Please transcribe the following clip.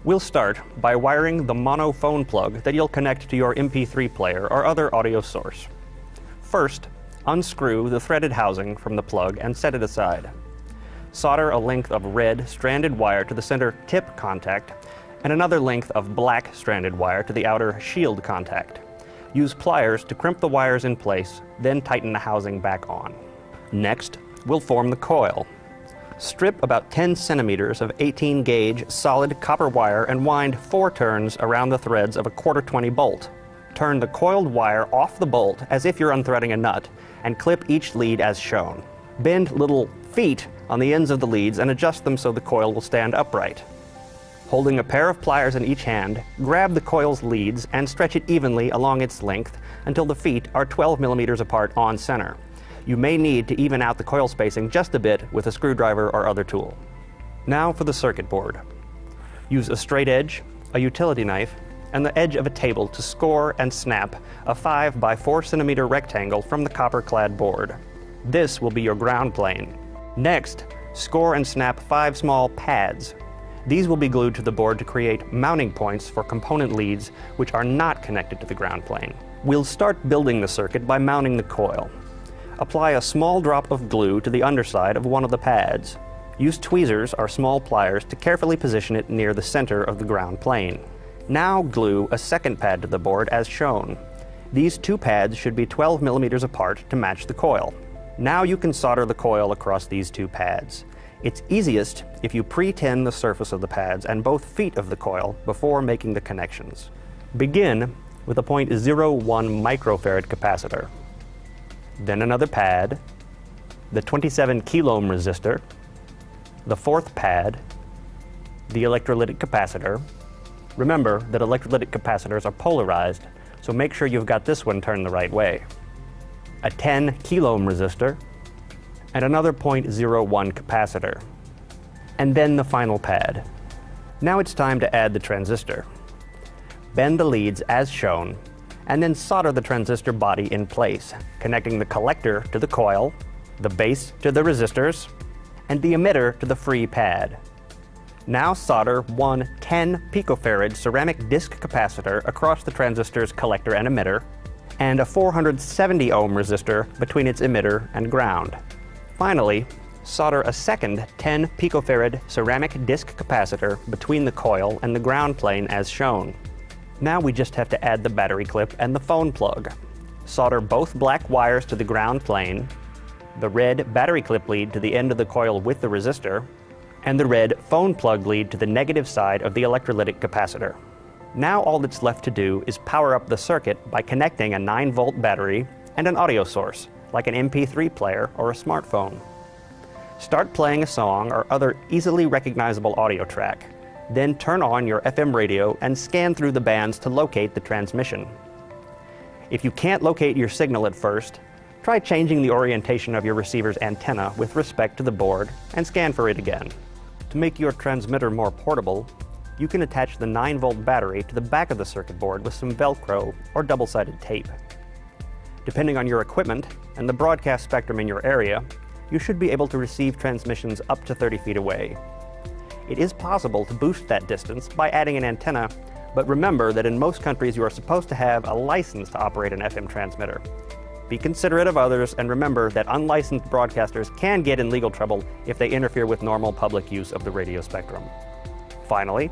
We'll start by wiring the mono phone plug that you'll connect to your MP3 player or other audio source. First, unscrew the threaded housing from the plug and set it aside. Solder a length of red stranded wire to the center tip contact and another length of black stranded wire to the outer shield contact. Use pliers to crimp the wires in place, then tighten the housing back on. Next, we'll form the coil. Strip about 10 centimeters of 18 gauge solid copper wire and wind 4 turns around the threads of a 1/4-20 bolt. Turn the coiled wire off the bolt as if you're unthreading a nut and clip each lead as shown. Bend little feet on the ends of the leads and adjust them so the coil will stand upright. Holding a pair of pliers in each hand, grab the coil's leads and stretch it evenly along its length until the feet are 12 millimeters apart on center. You may need to even out the coil spacing just a bit with a screwdriver or other tool. Now for the circuit board. Use a straight edge, a utility knife, and the edge of a table to score and snap a 5 by 4 centimeter rectangle from the copper-clad board. This will be your ground plane. Next, score and snap 5 small pads. These will be glued to the board to create mounting points for component leads which are not connected to the ground plane. We'll start building the circuit by mounting the coil. Apply a small drop of glue to the underside of one of the pads. Use tweezers or small pliers to carefully position it near the center of the ground plane. Now glue a second pad to the board as shown. These 2 pads should be 12 millimeters apart to match the coil. Now you can solder the coil across these 2 pads. It's easiest if you pre-tin the surface of the pads and both feet of the coil before making the connections. Begin with a 0.01 microfarad capacitor. Then another pad, the 27 kilo ohm resistor, the 4th pad, the electrolytic capacitor. Remember that electrolytic capacitors are polarized, so make sure you've got this one turned the right way. A 10 kilo ohm resistor, and another 0.01 capacitor. And then the final pad. Now it's time to add the transistor. Bend the leads as shown, and then solder the transistor body in place, connecting the collector to the coil, the base to the resistors, and the emitter to the free pad. Now solder one 10 picofarad ceramic disc capacitor across the transistor's collector and emitter, and a 470 ohm resistor between its emitter and ground. Finally, solder a second 10 picofarad ceramic disc capacitor between the coil and the ground plane as shown. Now we just have to add the battery clip and the phone plug. Solder both black wires to the ground plane, the red battery clip lead to the end of the coil with the resistor, and the red phone plug lead to the negative side of the electrolytic capacitor. Now all that's left to do is power up the circuit by connecting a 9-volt battery and an audio source, like an MP3 player or a smartphone. Start playing a song or other easily recognizable audio track. Then turn on your FM radio and scan through the bands to locate the transmission. If you can't locate your signal at first, try changing the orientation of your receiver's antenna with respect to the board and scan for it again. To make your transmitter more portable, you can attach the 9-volt battery to the back of the circuit board with some Velcro or double-sided tape. Depending on your equipment and the broadcast spectrum in your area, you should be able to receive transmissions up to 30 feet away. It is possible to boost that distance by adding an antenna, but remember that in most countries you are supposed to have a license to operate an FM transmitter. Be considerate of others and remember that unlicensed broadcasters can get in legal trouble if they interfere with normal public use of the radio spectrum. Finally,